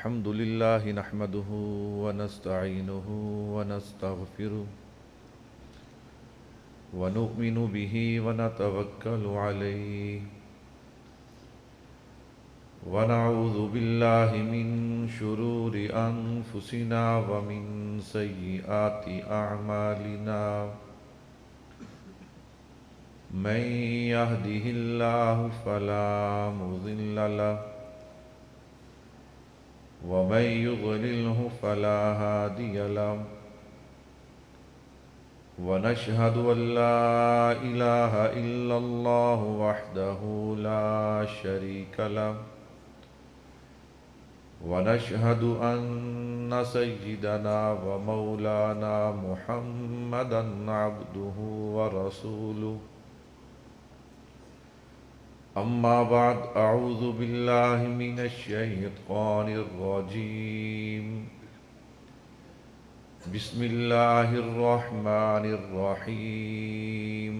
الحمد لله نحمده ونستعينه ونستغفره ونؤمن به ونتوكل عليه ونعوذ بالله من شرور أنفسنا ومن سيئات أعمالنا من يهده الله فلا مضل له ومن يضلله فلا هادي له ونشهد أن لا إله إلا الله وحده لا شريك له ونشهد أن سيدنا ومولانا محمدا عبده ورسوله أما بعد أعوذ بالله من الشيطان الرجيم بسم الله الرحمن الرحيم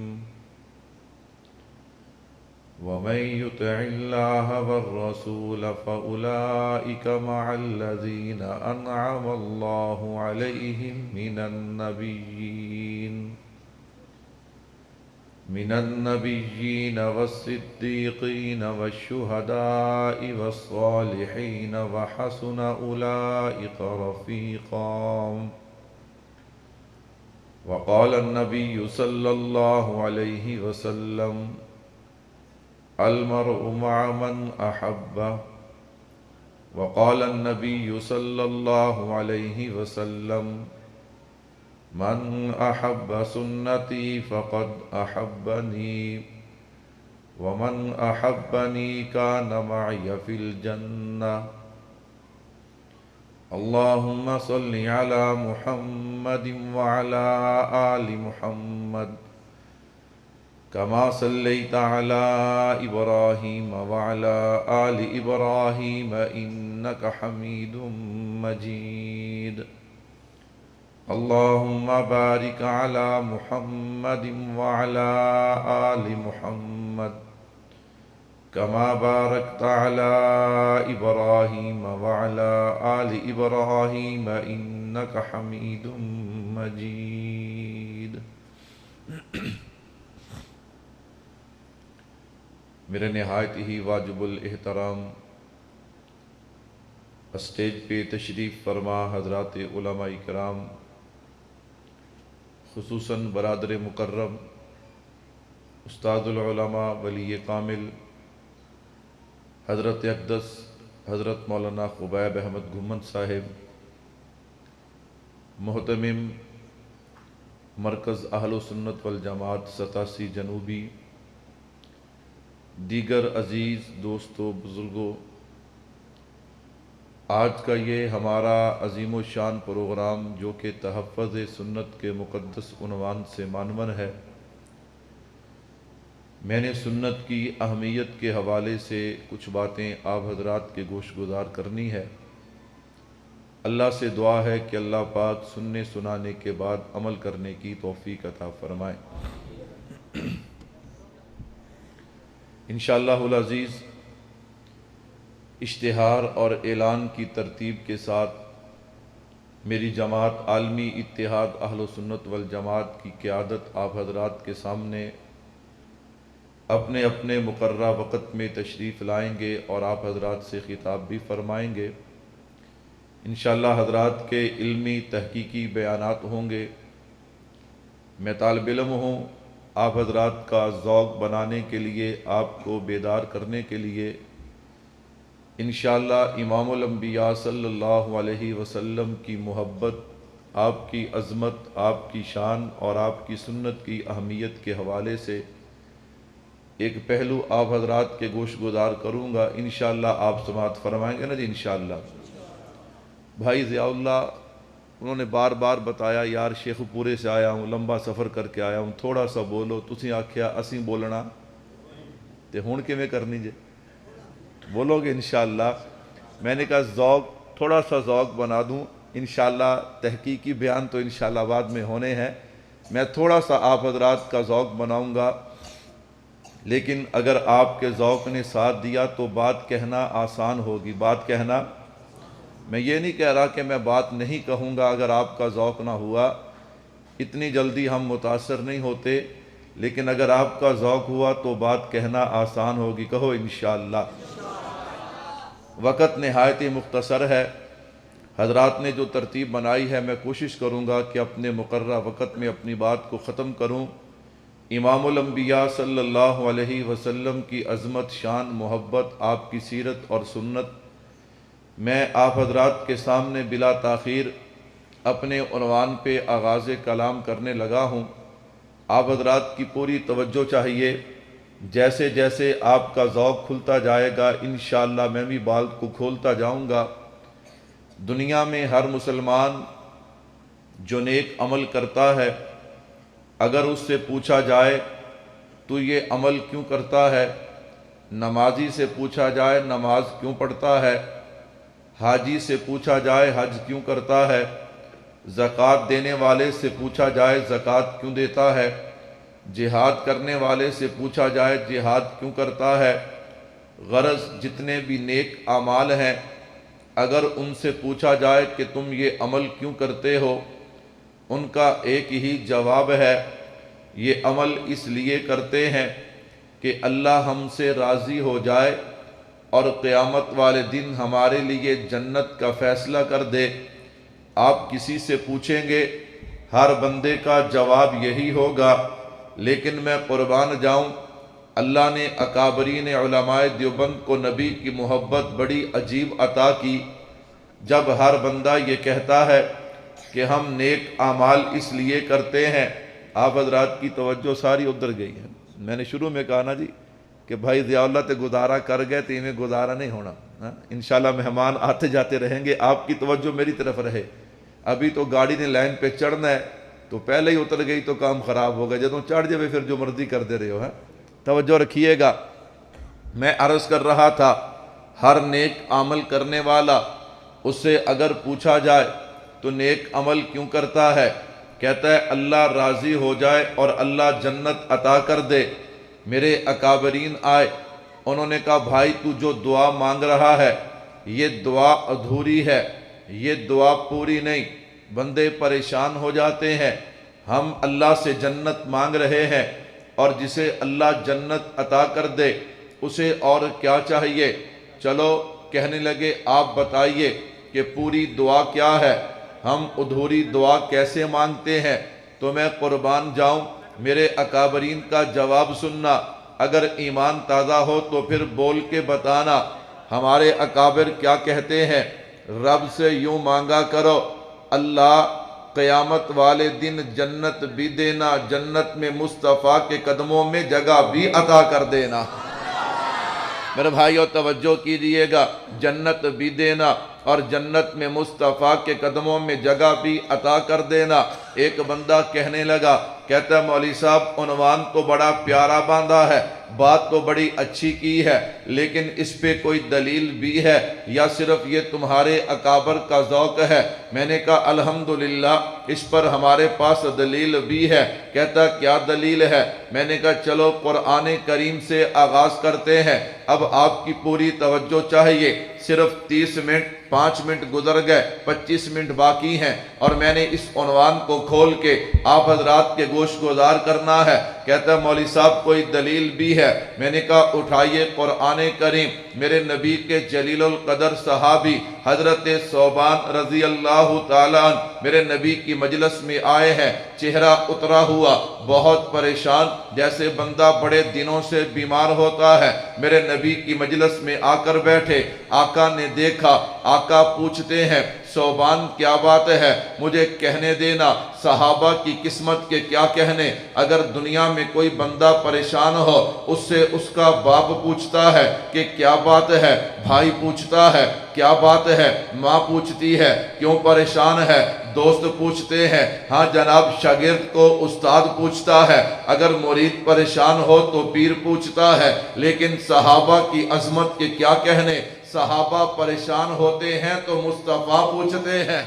ومن يطع الله والرسول فأولئك مع الذين أنعم الله عليهم من النبيين والصديقين والشهداء والصالحين وحسن أولئك رفيقا وقال النبي صلى الله عليه وسلم المرء مع من أحبه وقال النبي صلى الله عليه وسلم من أحب سنتي فقد أحبني ومن أحبني كان معي في الجنة اللهم صل على محمد وعلى آل محمد كما صليت على إبراهيم وعلى آل إبراهيم إنك حميد مجيد اللهم بارك على محمد وعلى آل محمد كما باركت على إبراهيم وعلى آل إبراهيم إنك حميد مجيد میرے نہایت ہی واجب الاحترام اسٹیج پہ تشریف فرما حضرات علماء کرام، خصوصاً برادر مکرم استاد العلماء ولی کامل حضرت اقدس حضرت مولانا خبیب احمد گھمن صاحب، محتمم مرکز اہل سنت والجماعت 87 جنوبی، دیگر عزیز دوستوں بزرگوں، آج کا یہ ہمارا عظیم و شان پروگرام جو کہ تحفظ سنت کے مقدس عنوان سے معنون ہے، میں نے سنت کی اہمیت کے حوالے سے کچھ باتیں آپ حضرات کے گوش گزار کرنی ہے۔ اللہ سے دعا ہے کہ اللہ پاک سننے سنانے کے بعد عمل کرنے کی توفیق عطا فرمائے۔ انشاءاللہ العزیز اشتہار اور اعلان کی ترتیب کے ساتھ میری جماعت عالمی اتحاد اہل سنت والجماعت کی قیادت آپ حضرات کے سامنے اپنے اپنے مقررہ وقت میں تشریف لائیں گے اور آپ حضرات سے خطاب بھی فرمائیں گے۔ انشاءاللہ حضرات کے علمی تحقیقی بیانات ہوں گے۔ میں طالب علم ہوں، آپ حضرات کا ذوق بنانے کے لیے، آپ کو بیدار کرنے کے لیے انشاءاللہ امام الانبیاء صلی اللہ علیہ وسلم کی محبت، آپ کی عظمت، آپ کی شان اور آپ کی سنت کی اہمیت کے حوالے سے ایک پہلو آپ حضرات کے گوش گزار کروں گا۔ انشاءاللہ آپ سماعت فرمائیں گے نا جی انشاءاللہ۔ بھائی ضیاء اللہ انہوں نے بار بار بتایا یار شیخ پورے سے آیا ہوں، لمبا سفر کر کے آیا ہوں، تھوڑا سا بولو۔ تسی آکھیا اسی بولنا تے ہون کیویں کرنی جے، بولو گے انشاءاللہ۔ میں نے کہا ذوق، تھوڑا سا ذوق بنا دوں، انشاءاللہ تحقیقی بیان تو انشاءاللہ بعد میں ہونے ہیں، میں تھوڑا سا آپ حضرات کا ذوق بناؤں گا، لیکن اگر آپ کے ذوق نے ساتھ دیا تو بات کہنا آسان ہوگی، بات کہنا میں یہ نہیں کہہ رہا کہ میں بات نہیں کہوں گا اگر آپ کا ذوق نہ ہوا، اتنی جلدی ہم متاثر نہیں ہوتے، لیکن اگر آپ کا ذوق ہوا تو بات کہنا آسان ہوگی، کہو انشاءاللہ۔ وقت نہایت ہی مختصر ہے، حضرات نے جو ترتیب بنائی ہے میں کوشش کروں گا کہ اپنے مقررہ وقت میں اپنی بات کو ختم کروں۔ امام الانبیاء صلی اللہ علیہ وسلم کی عظمت، شان، محبت، آپ کی سیرت اور سنت، میں آپ حضرات کے سامنے بلا تاخیر اپنے عنوان پہ آغاز کلام کرنے لگا ہوں۔ آپ حضرات کی پوری توجہ چاہیے، جیسے جیسے آپ کا ذوق کھلتا جائے گا انشاءاللہ میں بھی بات کو کھولتا جاؤں گا۔ دنیا میں ہر مسلمان جو نیک عمل کرتا ہے، اگر اس سے پوچھا جائے تو یہ عمل کیوں کرتا ہے، نمازی سے پوچھا جائے نماز کیوں پڑھتا ہے، حاجی سے پوچھا جائے حج کیوں کرتا ہے، زکوٰۃ دینے والے سے پوچھا جائے زکوٰۃ کیوں دیتا ہے، جہاد کرنے والے سے پوچھا جائے جہاد کیوں کرتا ہے، غرض جتنے بھی نیک اعمال ہیں اگر ان سے پوچھا جائے کہ تم یہ عمل کیوں کرتے ہو، ان کا ایک ہی جواب ہے، یہ عمل اس لیے کرتے ہیں کہ اللہ ہم سے راضی ہو جائے اور قیامت والے دن ہمارے لیے جنت کا فیصلہ کر دے۔ آپ کسی سے پوچھیں گے ہر بندے کا جواب یہی ہوگا، لیکن میں قربان جاؤں، اللہ نے اکابرین علماء دیوبند کو نبی کی محبت بڑی عجیب عطا کی۔ جب ہر بندہ یہ کہتا ہے کہ ہم نیک اعمال اس لیے کرتے ہیں، آپ حضرات کی توجہ ساری ادھر گئی ہے۔ میں نے شروع میں کہا نا جی کہ بھائی ضیاء اللہ تے گزارا کر گئے تو انہیں گزارا نہیں ہونا، انشاءاللہ مہمان آتے جاتے رہیں گے، آپ کی توجہ میری طرف رہے۔ ابھی تو گاڑی نے لائن پہ چڑھنا ہے تو پہلے ہی اتر گئی تو کام خراب ہوگا، جدوں چڑھ جائے پھر جو مرضی کر دے رہے ہو۔ توجہ رکھیے گا، میں عرض کر رہا تھا ہر نیک عمل کرنے والا، اس سے اگر پوچھا جائے تو نیک عمل کیوں کرتا ہے، کہتا ہے اللہ راضی ہو جائے اور اللہ جنت عطا کر دے۔ میرے اکابرین آئے، انہوں نے کہا بھائی تو جو دعا مانگ رہا ہے یہ دعا ادھوری ہے، یہ دعا پوری نہیں، بندے پریشان ہو جاتے ہیں، ہم اللہ سے جنت مانگ رہے ہیں اور جسے اللہ جنت عطا کر دے اسے اور کیا چاہیے۔ چلو کہنے لگے آپ بتائیے کہ پوری دعا کیا ہے، ہم ادھوری دعا کیسے مانگتے ہیں؟ تو میں قربان جاؤں، میرے اکابرین کا جواب سننا، اگر ایمان تازہ ہو تو پھر بول کے بتانا۔ ہمارے اکابر کیا کہتے ہیں؟ رب سے یوں مانگا کرو، اللہ قیامت والے دن جنت بھی دینا، جنت میں مصطفیٰ کے قدموں میں جگہ بھی عطا کر دینا۔ میرے بھائیو توجہ کیجئے گا، جنت بھی دینا اور جنت میں مصطفیٰ کے قدموں میں جگہ بھی عطا کر دینا۔ ایک بندہ کہنے لگا، کہتا ہے مولوی صاحب عنوان تو بڑا پیارا باندھا ہے، بات تو بڑی اچھی کی ہے، لیکن اس پہ کوئی دلیل بھی ہے یا صرف یہ تمہارے اکابر کا ذوق ہے؟ میں نے کہا الحمدللہ اس پر ہمارے پاس دلیل بھی ہے۔ کہتا کیا دلیل ہے؟ میں نے کہا چلو قرآن کریم سے آغاز کرتے ہیں، اب آپ کی پوری توجہ چاہیے، صرف 30 منٹ 5 منٹ گزر گئے، 25 منٹ باقی ہیں اور میں نے اس عنوان کو کھول کے آپ حضرات کے گوش گزار کرنا ہے۔ کہتا ہے مولوی صاحب کوئی دلیل بھی ہے؟ میں نے کہا اٹھائیے قرآن کریم، میرے نبی کے جلیل القدر صحابی حضرت ثوبان رضی اللہ تعالیٰ عنہ میرے نبی کی مجلس میں آئے ہیں، چہرہ اترا ہوا، بہت پریشان، جیسے بندہ بڑے دنوں سے بیمار ہوتا ہے۔ میرے نبی کی مجلس میں آ کر بیٹھے، آقا نے دیکھا، آقا پوچھتے ہیں ثوبان کیا بات ہے، مجھے کہنے دینا، صحابہ کی قسمت کے کیا کہنے، اگر دنیا میں کوئی بندہ پریشان ہو اس سے اس کا باپ پوچھتا ہے کہ کیا بات ہے، بھائی پوچھتا ہے کیا بات ہے، ماں پوچھتی ہے کیوں پریشان ہے، دوست پوچھتے ہیں ہاں جناب، شاگرد کو استاد پوچھتا ہے، اگر مرید پریشان ہو تو پیر پوچھتا ہے، لیکن صحابہ کی عظمت کے کیا کہنے، صحابہ پریشان ہوتے ہیں تو مصطفیٰ پوچھتے ہیں۔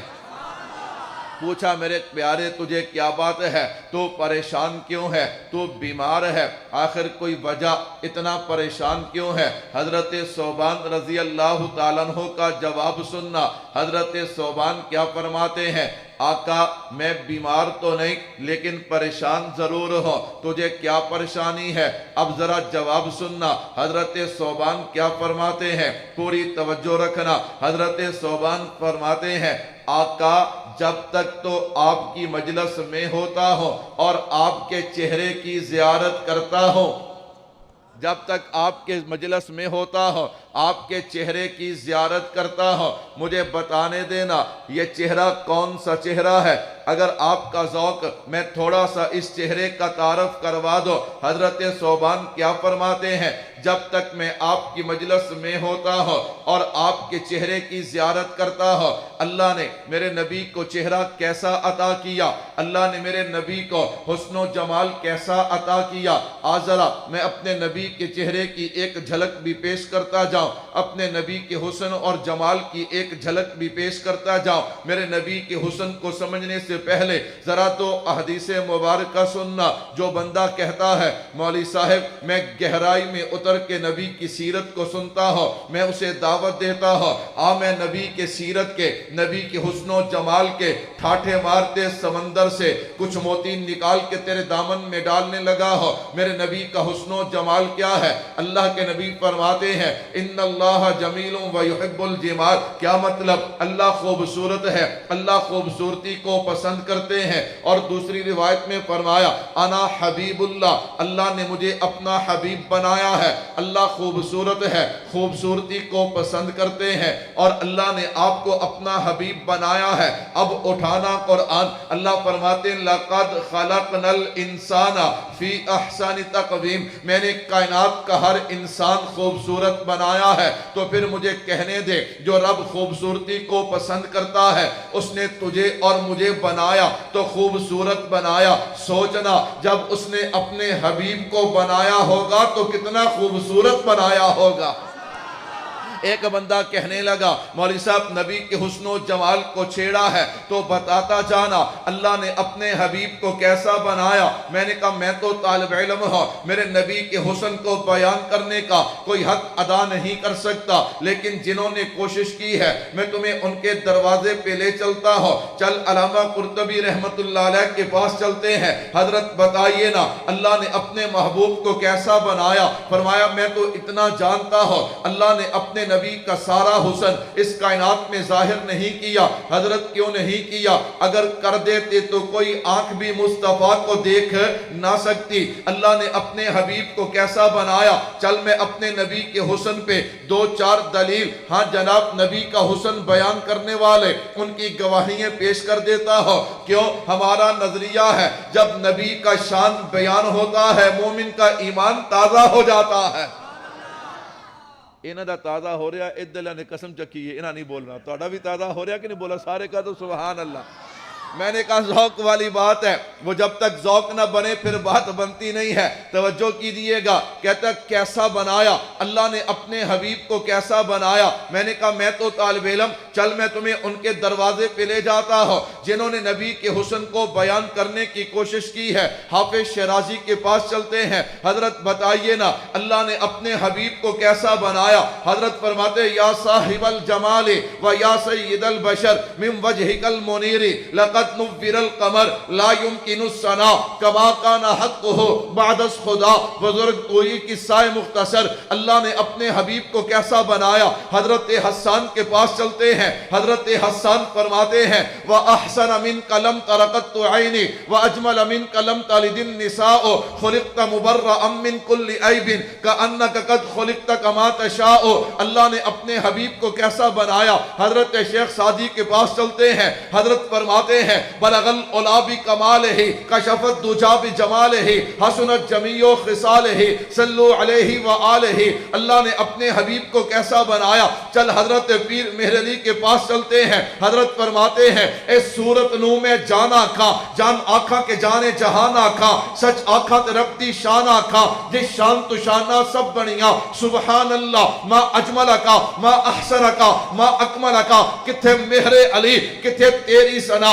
پوچھا میرے پیارے تجھے کیا بات ہے، تو پریشان کیوں ہے، تو بیمار ہے، آخر کوئی وجہ، اتنا پریشان کیوں ہے؟ حضرت ثوبان رضی اللہ تعالیٰ عنہ کا جواب سننا۔ حضرت ثوبان کیا فرماتے ہیں؟ آقا میں بیمار تو نہیں لیکن پریشان ضرور ہوں، تجھے کیا پریشانی ہے؟ اب ذرا جواب سننا۔ حضرت ثوبان کیا فرماتے ہیں؟ پوری توجہ رکھنا۔ حضرت ثوبان فرماتے ہیں آقا جب تک تو آپ کی مجلس میں ہوتا ہوں اور آپ کے چہرے کی زیارت کرتا ہوں، جب تک آپ کے مجلس میں ہوتا ہوں، آپ کے چہرے کی زیارت کرتا ہوں، مجھے بتانے دینا یہ چہرہ کون سا چہرہ ہے۔ اگر آپ کا ذوق میں تھوڑا سا اس چہرے کا تعارف کروا دو۔ حضرت ثوبان کیا فرماتے ہیں؟ جب تک میں آپ کی مجلس میں ہوتا ہوں اور آپ کے چہرے کی زیارت کرتا ہوں، اللہ نے میرے نبی کو چہرہ کیسا عطا کیا، اللہ نے میرے نبی کو حسن و جمال کیسا عطا کیا۔ آج ذرا میں اپنے نبی کے چہرے کی ایک جھلک بھی پیش کرتا جاؤں، اپنے نبی کے حسن اور جمال کی ایک جھلک بھی پیش کرتا جاؤں۔ میرے نبی کے حسن کو سمجھنے سے پہلے ذرا تو احادیث مبارکہ سننا۔ جو بندہ کہتا ہے مولوی صاحب میں گہرائی میں اتر کے نبی کی سیرت کو سنتا ہوں، میں اسے دعوت دیتا ہوں میں نبی کے سیرت کے، نبی کے حسن و جمال کے ٹھاٹھے مارتے سمندر سے کچھ موتی نکال کے تیرے دامن میں ڈالنے لگا ہو۔ میرے نبی کا حسن و جمال کیا ہے؟ اللہ کے نبی فرماتے ہیں ان اللہ جمیل و یحب الجمال۔ کیا مطلب؟ اللہ خوبصورت ہے، اللہ خوبصورتی کو پسند کرتے ہیں۔ اور دوسری روایت میں فرمایا انا حبیب اللہ، اللہ نے مجھے اپنا حبیب بنایا ہے۔ اللہ خوبصورت ہے، خوبصورتی کو پسند کرتے ہیں اور اللہ نے آپ کو اپنا حبیب بنایا ہے۔ اب اٹھانا قرآن، اللہ فرماتے ہیں لَقَدْ خَلَقْنَا الْإِنسَانَ فِي أَحْسَنِ تَقْوِيمٍ، میں نے کائنات کا ہر انسان خوبصورت بنایا ہے۔ تو پھر مجھے کہنے دے جو رب خوبصورتی کو پسند کرتا ہے اس نے تجھے اور مجھے بنایا تو خوبصورت بنایا۔ سوچنا جب اس نے اپنے حبیب کو بنایا ہوگا تو کتنا خوبصورت بنایا ہوگا۔ ایک بندہ کہنے لگا مولوی صاحب نبی کے حسن و جمال کو چھیڑا ہے تو بتاتا جانا اللہ نے اپنے حبیب کو کیسا بنایا۔ میں نے کہا میں تو طالب علم ہوں، میرے نبی کے حسن کو بیان کرنے کا کوئی حق ادا نہیں کر سکتا، لیکن جنہوں نے کوشش کی ہے میں تمہیں ان کے دروازے پہ لے چلتا ہوں۔ چل علامہ قرطبی رحمت اللہ علیہ کے پاس چلتے ہیں۔ حضرت بتائیے نا اللہ نے اپنے محبوب کو کیسا بنایا؟ فرمایا میں تو اتنا جانتا ہوں اللہ نے اپنے نبی کا سارا حسن اس کائنات میں ظاہر نہیں کیا۔ حضرت کیوں نہیں کیا؟ اگر کر دیتے تو کوئی آنکھ بھی مصطفیٰ کو دیکھ نہ سکتی۔ اللہ نے اپنے حبیب کو کیسا بنایا؟ چل میں اپنے نبی کے حسن پہ دو چار دلیل، ہاں جناب نبی کا حسن بیان کرنے والے ان کی گواہیاں پیش کر دیتا ہو۔ کیوں؟ ہمارا نظریہ ہے جب نبی کا شان بیان ہوتا ہے مومن کا ایمان تازہ ہو جاتا ہے۔ انہاں دا تازہ ہو رہا ہے، ادھر نے قسم چکی ہے انہاں نہیں بولنا، توڑا بھی تازہ ہو رہا کہ نہیں بولا؟ سارے کا تو سبحان اللہ۔ میں نے کہا ذوق والی بات ہے، وہ جب تک ذوق نہ بنے پھر بات بنتی نہیں ہے۔ توجہ کیجئے گا، کہتا کیسا بنایا اللہ نے اپنے حبیب کو، کیسا بنایا؟ میں نے کہا میں تو طالب علم، چل میں تمہیں ان کے دروازے پہ لے جاتا ہوں جنہوں نے نبی کے حسن کو بیان کرنے کی کوشش کی ہے۔ حافظ شیرازی کے پاس چلتے ہیں۔ حضرت بتائیے نا اللہ نے اپنے حبیب کو کیسا بنایا؟ حضرت فرماتے یا صاحب الجمال و یا سید البشر من وجہک المنیر لقد نور القمر لا يمکن السنا کما کان حقہ بعد از خدا۔ بزرگ کوئی قصہ مختصر، اللہ نے اپنے حبیب کو کیسا بنایا؟ حضرت حسان کے پاس چلتے ہیں۔ حضرت حسان فرماتے ہیں وَأَحْسَنَ مِنْكَ لَمْ تَرَقَتُّ عَيْنِي وَأَجْمَلَ مِنْكَ لَمْ تَلِدِ النِّسَاءُ خُلِقْتَ مُبَرَّأً مِنْ كُلِّ عَيْبٍ كَأَنَّكَ قَدْ خُلِقْتَ كَمَا تَشَاءُ۔ اللہ نے اپنے حبیب کو کیسا بنایا؟ حضرت شیخ سعدی کے پاس چلتے ہیں۔ حضرت فرماتے ہیں بلغ العلا بکمالہ کشف الدجا بجمالہ حسنت جمیع خصالہ صلو علیہ وآلہ۔ اللہ نے اپنے حبیب کو کیسا بنایا؟ چل حضرت پیر مہر علی کے پاس چلتے ہیں۔ حضرت فرماتے ہیں اے صورت نو میں جان آکھا، جان آکھا کے جانے جہان آکھا، سچ آکھا تے رب دی شان آکھا، جس شان تو شانہ سب بنیا۔ سبحان اللہ ما اجملکا ما احسنکا ما اکملکا۔ کتھے مہر علی، کتھے تیری ثنا،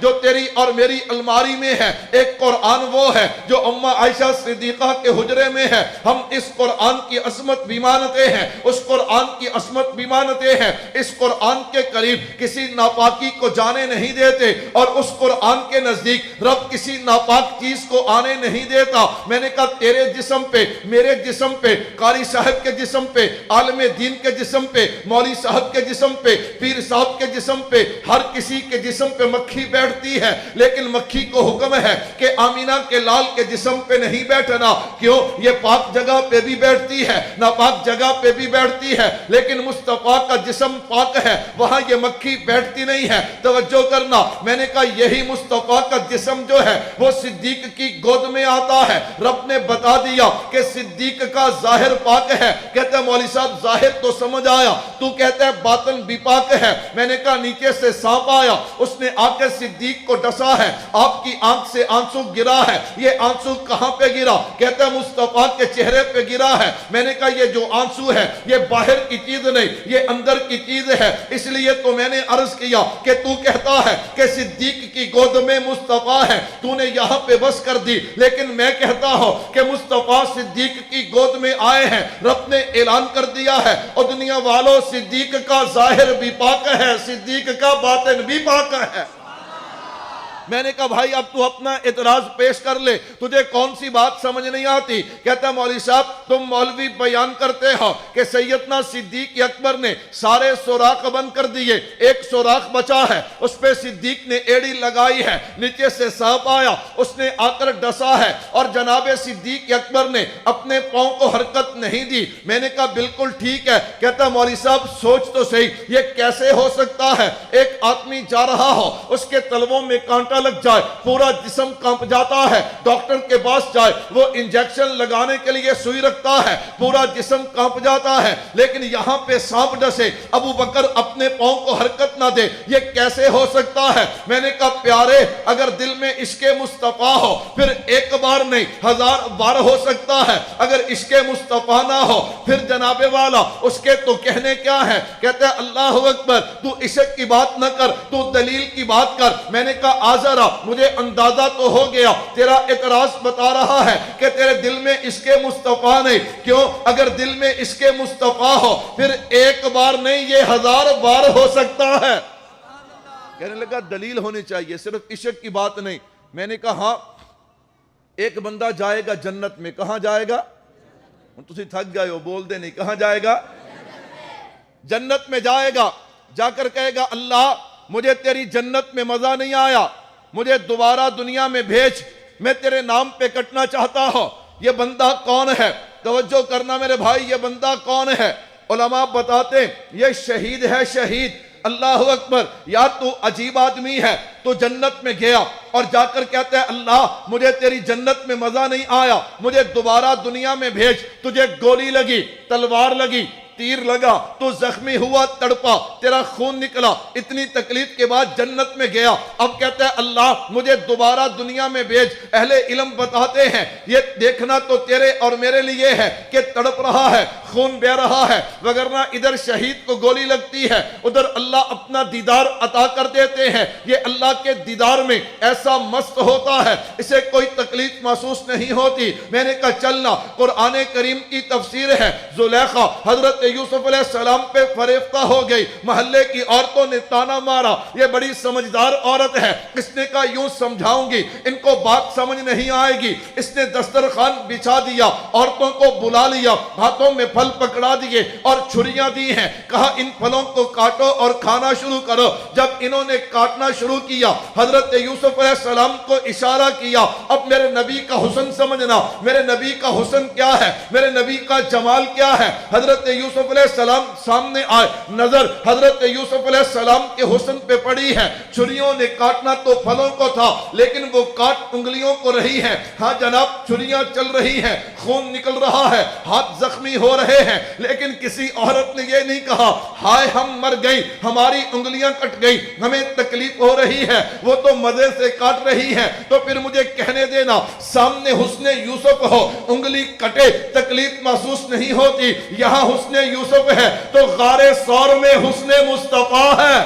جو تیری اور میری الماری میں ہے، ایک قرآن وہ ہے جو اماں عائشہ صدیقہ کے حجرے میں ہے۔ ہم اس قرآن کی عظمت بھی مانتے ہیں، اس قرآن کی عظمت بھی مانتے ہیں۔ اس قرآن کے قریب کسی ناپاکی کو جانے نہیں دیتے، اور اس قرآن کے نزدیک رب کسی ناپاک چیز کو آنے نہیں دیتا۔ میں نے کہا تیرے جسم پہ، میرے جسم پہ، قاری صاحب کے جسم پہ، عالم دین کے جسم پہ، مولوی صاحب کے جسم پہ، پیر صاحب کے جسم پہ، ہر کسی کے جسم پہ مکھی بیٹھتی ہے، لیکن مکھی کو حکم ہے کہ آمینہ کے لال کے جسم پہ نہیں بیٹھنا۔ کیوں؟ یہ پاک جگہ پہ بھی بیٹھتی ہے، ناپاک جگہ پہ بھی بیٹھتی ہے، لیکن مصطفیٰ کا جسم پاک ہے، وہاں یہ مکھی بیٹھتی نہیں ہے۔ توجہ کرنا، میں نے کہا یہی مصطفیٰ کا جسم جو ہے وہ صدیق کی گود میں آتا ہے۔ رب نے بتا دیا کہ صدیق کا ظاہر پاک ہے۔ کہتے ہیں مولوی صاحب ظاہر تو سمجھ آیا، تو کہتا ہے باطن بھی پاک ہے۔ میں نے کہا نیچے سے سانپ آیا، اس نے آ کے صدیق کو ڈسا ہے، آپ کی آنکھ سے آنسو گرا ہے۔ یہ آنسو کہاں پہ گرا؟ کہتا ہے مصطفیٰ کے چہرے پہ گرا ہے۔ میں نے کہا یہ جو آنسو ہے یہ باہر کی چیز نہیں، یہ اندر کی چیز ہے۔ اس لیے تو میں نے عرض کیا کہ تو کہتا ہے کہ صدیق کی گود میں مصطفیٰ ہے، تو نے یہاں پہ بس کر دی، لیکن میں کہتا ہوں کہ مصطفیٰ صدیق کی گود میں آئے ہیں۔ رب نے اعلان کر دیا ہے اور دنیا والوں صدیق کا ظاہر بھی پاک ہے، صدیق کا باطن بھی پاک ہے۔ میں نے کہا بھائی اب تو اپنا اعتراض پیش کر لے، تجھے کون سی بات سمجھ نہیں آتی؟ کہتا ہے مولوی صاحب تم مولوی بیان کرتے ہو کہ سیدنا صدیق اکبر نے سارے سوراخ بند کر دیے، ایک سوراخ بچا ہے، اس پہ صدیق نے ایڑی لگائی ہے، نیچے سے سانپ آیا، اس نے آ کر ڈسا ہے، اور جناب صدیق اکبر نے اپنے پاؤں کو حرکت نہیں دی۔ میں نے کہا بالکل ٹھیک ہے۔ کہتا ہے مولوی صاحب سوچ تو صحیح، یہ کیسے ہو سکتا ہے؟ ایک آدمی جا رہا ہو، اس کے تلووں میں کانٹا لگ جائے، پورا جسم کانپ جاتا ہے، ڈاکٹر کے پاس جائے، وہ انجیکشن لگانے کے لیے سوئی رکھتا ہے، پورا جسم کانپ جاتا ہے، لیکن یہاں پہ سانپ ڈسے، ابو بکر اپنے پاؤں کو حرکت نہ دے، یہ کیسے ہو سکتا ہے؟ میں نے کہا پیارے اگر دل میں عشق مصطفیٰ ہو پھر ایک بار نہیں 1000 بار ہو سکتا ہے، اگر عشق مصطفیٰ نہ ہو پھر جناب والا اس کے تو کہنے کیا ہے؟ کہتا ہے اللہ اکبر، تو عشق کی بات نہ کر، تو دلیل کی بات کر۔ میں نے کہا آزرا مجھے اندازہ تو ہو گیا تیرا اعتراض بتا رہا ہے کہ تیرے دل میں عشق مصطفیٰ نہیں۔ کیوں؟ اگر دل میں عشق مصطفیٰ ہو پھر ایک بار نہیں یہ 1000 بار ہو سکتا ہے۔ کہنے لگا دلیل ہونی چاہیے، صرف عشق کی بات نہیں۔ میں نے کہا ہاں ایک بندہ جائے گا جنت میں، کہاں جائے گا؟ تسی تھک گئے ہو بول دے نہیں، کہاں جائے گا؟ جنت میں جائے گا، جا کر کہے گا اللہ مجھے تیری جنت میں مزہ نہیں آیا، مجھے دوبارہ دنیا میں بھیج، میں تیرے نام پہ کٹنا چاہتا ہوں۔ یہ بندہ کون ہے؟ توجہ کرنا میرے بھائی، یہ بندہ کون ہے؟ علماء بتاتے ہیں یہ شہید ہے، شہید۔ اللہ اکبر، یا تو عجیب آدمی ہے، تو جنت میں گیا اور جا کر کہتا ہے اللہ مجھے تیری جنت میں مزہ نہیں آیا، مجھے دوبارہ دنیا میں بھیج، تجھے گولی لگی، تلوار لگی، تیر لگا، تو زخمی ہوا، تڑپا، تیرا خون نکلا، اتنی تکلیف کے بعد جنت میں گیا، اب کہتا ہے اللہ مجھے دوبارہ دنیا میں بھیج۔ اہل علم بتاتے ہیں یہ دیکھنا تو تیرے اور میرے لیے ہے کہ تڑپ رہا ہے، خون بہ رہا ہے، وگرنہ ادھر شہید کو گولی لگتی ہے، ادھر اللہ اپنا دیدار عطا کر دیتے ہیں۔ یہ اللہ کے دیدار میں ایسا مست ہوتا ہے، اسے کوئی تکلیف محسوس نہیں ہوتی۔ میں نے کہا چلنا، قرآن کریم کی تفسیر ہے، زلیخا حضرت یوسف علیہ السلام پہ فریفتہ ہو گئی، محلے کی عورتوں نے تانا مارا، یہ بڑی سمجھدار عورت ہے، اس نے کہا یوں سمجھاؤں گی ان کو بات سمجھ نہیں آئے گی۔ اس نے دسترخوان بچھا دیا، عورتوں کو بلا لیا، ہاتھوں میں پھل پکڑا دیے اور چھریاں دی ہیں، کہا ان پھلوں کو کاٹو اور کھانا شروع کرو۔ جب انہوں نے کاٹنا شروع کیا، حضرت یوسف علیہ السلام کو اشارہ کیا، اب میرے نبی کا حسن سمجھنا، میرے نبی کا حسن کیا ہے، میرے نبی کا جمال کیا ہے۔ حضرت یوسف علیہ السلام سامنے آئے، نظر حضرت یوسف علیہ السلام کے حسن پہ پڑی ہے، چھریوں نے کاٹنا تو پھلوں کو تھا لیکن وہ کاٹ انگلیوں کو رہی ہے۔ ہاں جناب چھریاں چل رہی ہیں، خون نکل رہا ہے، ہاتھ زخمی ہو رہے ہیں، لیکن کسی عورت نے یہ نہیں کہا ہائے ہم مر گئی، ہماری انگلیاں کٹ گئی، ہمیں تکلیف ہو رہی ہے، وہ تو مزے سے کاٹ رہی ہے، تو پھر مجھے کہنے دینا سامنے حسن یوسف ہو، انگلی کٹے تکلیف محسوس نہیں ہوتی۔ یہاں حسن یوسف ہے تو غار ثور میں حسن مصطفیٰ ہے۔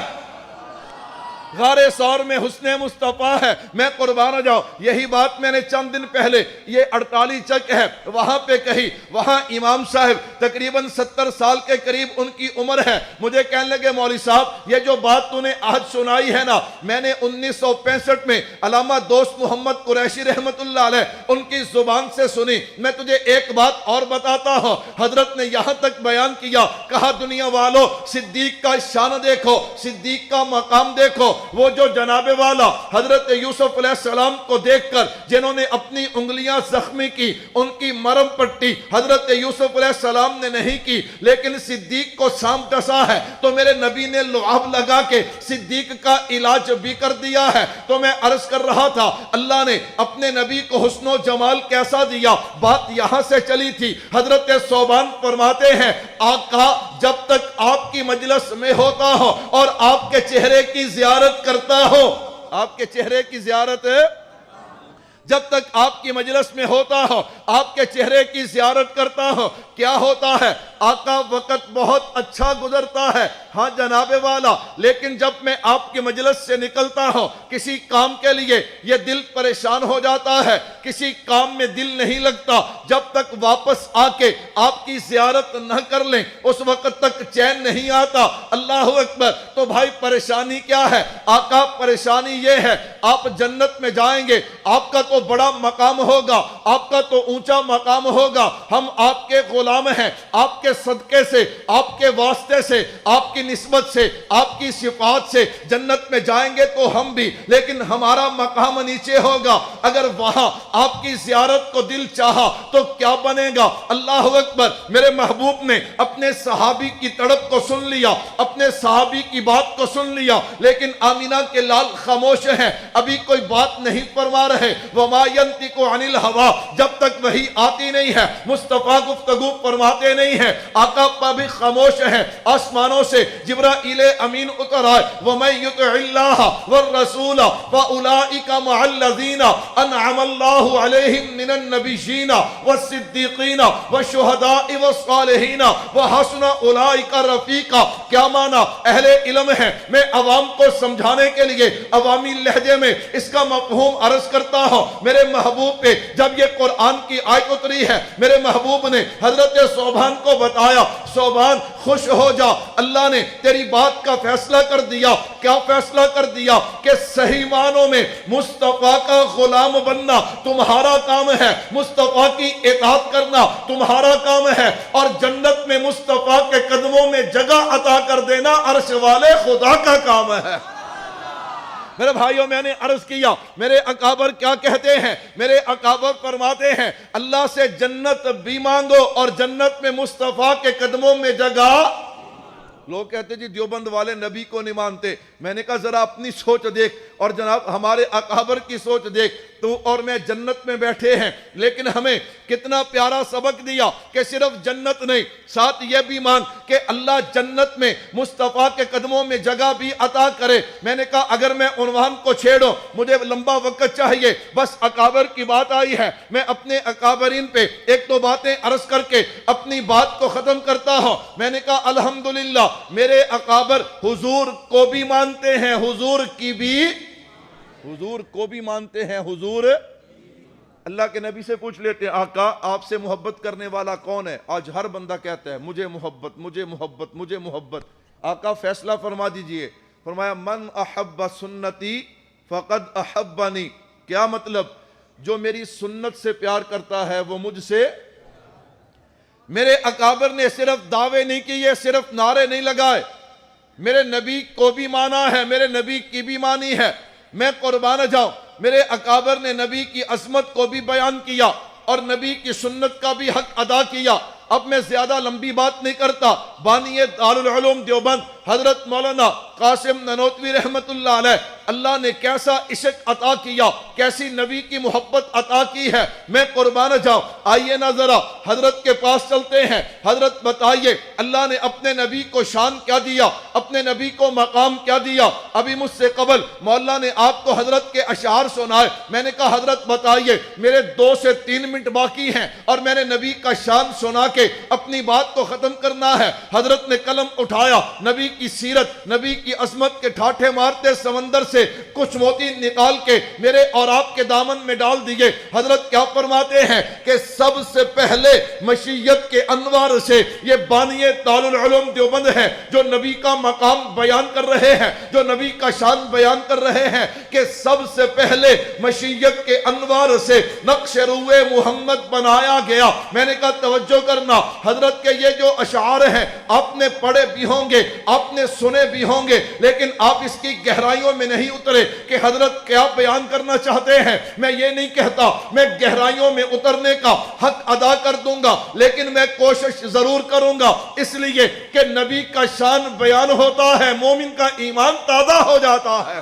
غار سور میں حسن مصطفیٰ ہے، میں قربان ہو جاؤں۔ یہی بات میں نے چند دن پہلے، یہ 48 چک ہے وہاں پہ کہی، وہاں امام صاحب تقریباً 70 سال کے قریب ان کی عمر ہے، مجھے کہنے لگے مولوی صاحب یہ جو بات تو نے آج سنائی ہے نا، میں نے 1965 میں علامہ دوست محمد قریشی رحمت اللہ علیہ ان کی زبان سے سنی۔ میں تجھے ایک بات اور بتاتا ہوں، حضرت نے یہاں تک بیان کیا، کہا دنیا والو صدیق کا شان دیکھو، صدیق کا مقام دیکھو، وہ جو جناب والا حضرت یوسف علیہ السلام کو دیکھ کر جنہوں نے اپنی انگلیاں زخمی کی، ان کی مرم پٹی حضرت یوسف علیہ السلام نے نہیں کی، لیکن صدیق کو سام ڈسا ہے تو میرے نبی نے لعاب لگا کے صدیق کا علاج بھی کر دیا ہے۔ تو میں عرض کر رہا تھا اللہ نے اپنے نبی کو حسن و جمال کیسا دیا، بات یہاں سے چلی تھی۔ حضرت صوبان فرماتے ہیں آقا جب تک آپ کی مجلس میں ہوتا ہو اور آپ کے چہرے کی زیارت کرتا ہو، آپ کے چہرے کی زیارت جب تک آپ کی مجلس میں ہوتا ہو، آپ کے چہرے کی زیارت کرتا ہو، کیا ہوتا ہے آقا وقت بہت اچھا گزرتا ہے، ہاں جناب والا، لیکن جب میں آپ کی مجلس سے نکلتا ہوں کسی کام کے لیے یہ دل پریشان ہو جاتا ہے، کسی کام میں دل نہیں لگتا، جب تک واپس آ کے آپ کی زیارت نہ کر لیں اس وقت تک چین نہیں آتا۔ اللہ اکبر۔ تو بھائی پریشانی کیا ہے آقا؟ پریشانی یہ ہے آپ جنت میں جائیں گے، آپ کا تو بڑا مقام ہوگا، آپ کا تو اونچا مقام ہوگا، ہم آپ کے غلام ہیں، آپ کے صدقے سے، آپ کے واسطے سے، آپ کی نسبت سے، آپ کی صفات سے جنت میں جائیں گے تو ہم بھی، لیکن ہمارا مقام نیچے ہوگا۔ اگر وہاں آپ کی زیارت کو دل چاہا تو کیا بنے گا؟ اللہ اکبر۔ میرے محبوب نے اپنے صحابی کی تڑپ کو سن لیا، اپنے صحابی کی بات کو سن لیا، لیکن آمینہ کے لال خاموش ہیں، ابھی کوئی بات نہیں فرما رہے۔ وَمَا يَنْتِقُ عَنِ الْهَوَىٰ، جب تک وحی آتی نہیں ہے، مصطفیٰ گفتگو فرماتے نہیں ہیں، آقا پا بھی خاموش ہیں۔ آسمانوں سے جبرائیل امین اتر آئے، وَمَن يُطِعِ اللَّهَ وَالرَّسُولَ فَأُولَٰئِكَ مَعَ الَّذِينَ أَنْعَمَ اللَّهُ عَلَيْهِم مِّنَ النَّبِيِّينَ وَالصِّدِّيقِينَ وَالشُّهَدَاءِ وَالصَّالِحِينَ وَحَسُنَ أُولَٰئِكَ رَفِيقًا۔ کیا معنی؟ اہل علم ہے، میں عوام کو سمجھانے کے لیے عوامی لہجے میں اس کا مفہوم عرض کرتا ہوں۔ میرے محبوب پہ جب یہ قرآن کی آیت اتری ہے، میرے محبوب نے حضرت صوبان کو بتایا، صوبان خوش ہو جا، اللہ نے تیری بات کا فیصلہ کر دیا۔ کیا فیصلہ کر دیا؟ کہ صحیح معنوں میں مصطفیٰ کا غلام بننا تمہارا کام ہے، مصطفیٰ کی اطاعت کرنا تمہارا کام ہے، اور جنت میں مصطفیٰ کے قدموں میں جگہ عطا کر دینا عرش والے خدا کا کام ہے۔ میرے بھائیوں میں نے عرض کیا میرے اکابر کیا کہتے ہیں، میرے اکابر فرماتے ہیں اللہ سے جنت بھی مانگو اور جنت میں مصطفیٰ کے قدموں میں جگہ۔ لوگ کہتے جی دیوبند والے نبی کو نہیں مانتے، میں نے کہا ذرا اپنی سوچ دیکھ اور جناب ہمارے اکابر کی سوچ دیکھ، تو اور میں جنت میں بیٹھے ہیں، لیکن ہمیں کتنا پیارا سبق دیا کہ صرف جنت نہیں، ساتھ یہ بھی مان کہ اللہ جنت میں مصطفیٰ کے قدموں میں جگہ بھی عطا کرے۔ میں نے کہا اگر میں عنوان کو چھیڑوں مجھے لمبا وقت چاہیے، بس اکابر کی بات آئی ہے، میں اپنے اکابرین پہ ایک دو باتیں عرض کر کے اپنی بات کو ختم کرتا ہوں۔ میں نے کہا الحمدللہ میرے اکابر حضور کو بھی مانتے ہیں، حضور کو بھی مانتے ہیں، حضور اللہ کے نبی سے پوچھ لیتے ہیں آقا آپ سے محبت کرنے والا کون ہے؟ آج ہر بندہ کہتا ہے مجھے محبت، مجھے محبت، مجھے محبت۔ آقا فیصلہ فرما دیجئے، فرمایا من احب سنتی فقد احبنی۔ کیا مطلب؟ جو میری سنت سے پیار کرتا ہے وہ مجھ سے۔ میرے اکابر نے صرف دعوے نہیں کیے، صرف نعرے نہیں لگائے، میرے نبی کو بھی مانا ہے، میرے نبی کی بھی مانی ہے۔ میں قربان جاؤں میرے اکابر نے نبی کی عظمت کو بھی بیان کیا اور نبی کی سنت کا بھی حق ادا کیا۔ اب میں زیادہ لمبی بات نہیں کرتا، بانی دارالعلوم دیوبند حضرت مولانا قاسم ننوتوی رحمت اللہ علیہ، اللہ نے کیسا عشق عطا کیا، کیسی نبی کی محبت عطا کی ہے، میں قربان جاؤں۔ آئیے نا ذرا حضرت کے پاس چلتے ہیں۔ حضرت بتائیے اللہ نے اپنے نبی کو شان کیا دیا، اپنے نبی کو مقام کیا دیا۔ ابھی مجھ سے قبل مولا نے آپ کو حضرت کے اشعار سنائے، میں نے کہا حضرت بتائیے، میرے 2 سے 3 منٹ باقی ہیں اور میں نے نبی کا شان سنا کے اپنی بات کو ختم کرنا ہے۔ حضرت نے قلم اٹھایا، نبی کی سیرت، نبی کی عظمت کے ٹھاٹھے مارتے سمندر سے کچھ موتی نکال کے میرے اور آپ کے دامن میں ڈال دیے۔ حضرت کیا فرماتے ہیں کہ سب سے پہلے مشیت کے انوار سے یہ بانی دارالعلوم دیوبند ہے جو نبی کا مقام بیان کر رہے ہیں، جو نبی کا شان بیان کر رہے ہیں کہ سب سے پہلے مشیت کے انوار سے نقش روئے محمد بنایا گیا۔ میں نے کہا توجہ کرنا، حضرت کے یہ جو اشعار ہیں آپ نے پڑھے بھی ہوں گے، آپ نے سنے بھی ہوں گے، لیکن آپ اس کی گہرائیوں میں نہیں اترے کہ حضرت کیا بیان کرنا چاہتے ہیں۔ میں یہ نہیں کہتا میں گہرائیوں میں اترنے کا حق ادا کر دوں گا، لیکن میں کوشش ضرور کروں گا، اس لیے کہ نبی کا شان بیان ہوتا ہے، مومن کا ایمان تازہ ہو جاتا ہے۔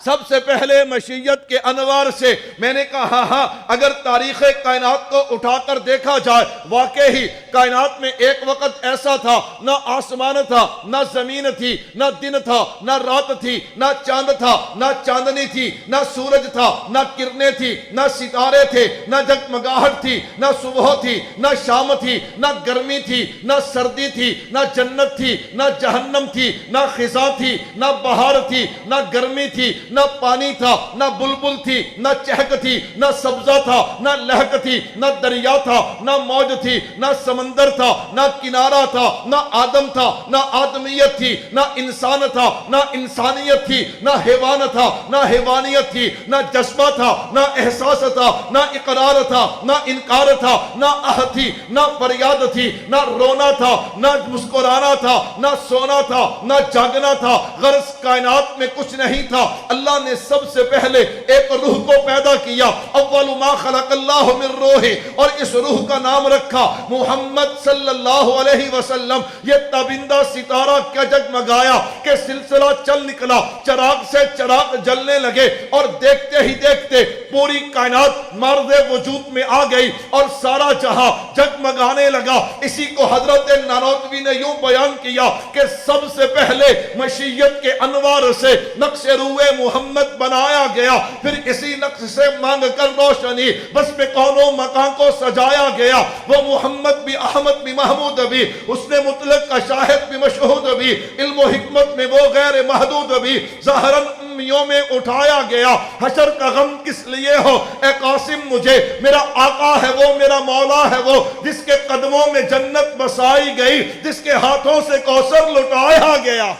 سب سے پہلے مشیت کے انوار سے میں نے کہا ہاں اگر تاریخ کائنات کو اٹھا کر دیکھا جائے، واقعی کائنات میں ایک وقت ایسا تھا نہ آسمان تھا، نہ زمین تھی، نہ دن تھا، نہ رات تھی، نہ چاند تھا، نہ چاندنی تھی، نہ سورج تھا، نہ کرنیں تھی، نہ ستارے تھے، نہ جگمگاہٹ تھی، نہ صبح تھی، نہ شام تھی، نہ گرمی تھی، نہ سردی تھی، نہ جنت تھی، نہ جہنم تھی، نہ خزاں تھی، نہ بہار تھی، نہ گرمی تھی، نہ پانی تھا، نہ بلبل تھی، نہ چہک تھی، نہ سبزہ تھا، نہ لہک تھی، نہ دریا تھا، نہ موج تھی، نہ سمندر تھا، نہ کنارہ تھا، نہ آدم تھا، نہ آدمیت تھی، نہ انسان تھا، نہ انسانیت تھی، نہ حیوان تھا، نہ حیوانیت تھی، نہ جذبہ تھا، نہ احساس تھا، نہ اقرار تھا، نہ انکار تھا، نہ آہ تھی، نہ فریاد تھی، نہ رونا تھا، نہ مسکرانا تھا، نہ سونا تھا، نہ جاگنا تھا۔ غرض کائنات میں کچھ نہیں تھا۔ اللہ نے سب سے پہلے ایک روح کو پیدا کیا، اول ما خلق اللہ من روح، اور اس روح کا نام رکھا محمد صلی اللہ علیہ وسلم۔ یہ تابندہ ستارہ کیا جگمگایا کہ سلسلہ چل نکلا، چراغ سے چراغ جلنے لگے، اور دیکھتے ہی دیکھتے پوری کائنات مرد وجود میں آ گئی اور سارا جہاں جگمگانے لگا۔ اسی کو حضرت نانوتوی نے یوں بیان کیا کہ سب سے پہلے مشیت کے انوار سے نقش روئے محمد بنایا گیا، پھر اسی نقش سے مانگ کر روشنی بس میں کونوں مکان کو سجایا گیا۔ وہ محمد بھی، احمد بھی، محمود بھی، حسن مطلق کا شاہد بھی، مشہود بھی، علم و حکمت میں وہ غیر محدود بھی، ظاہراً امیوں میں اٹھایا گیا۔ حشر کا غم کس لیے ہو اے قاسم مجھے، میرا آقا ہے وہ، میرا مولا ہے وہ، جس کے قدموں میں جنت بسائی گئی، جس کے ہاتھوں سے کوثر لٹایا گیا۔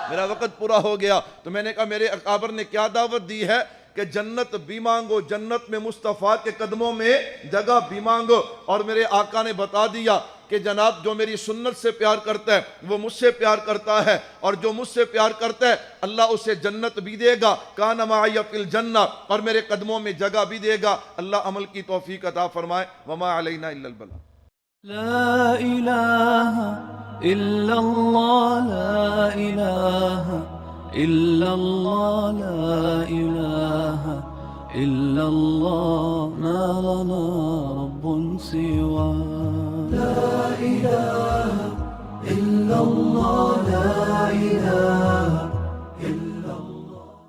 میرا وقت پورا ہو گیا تو میں نے کہا میرے اکابر نے کیا دعوت دی ہے کہ جنت بھی مانگو، جنت میں مصطفیٰ کے قدموں میں جگہ بھی مانگو۔ اور میرے آقا نے بتا دیا کہ جناب جو میری سنت سے پیار کرتا ہے وہ مجھ سے پیار کرتا ہے، اور جو مجھ سے پیار کرتا ہے اللہ اسے جنت بھی دے گا، کان معی فی الجنہ، اور میرے قدموں میں جگہ بھی دے گا۔ اللہ عمل کی توفیق عطا فرمائے۔ وما علینا الا البلاغ۔ لا إله إلا الله، لا إله إلا الله، لا إله إلا الله، ما لنا رب سواه. لا إله إلا الله.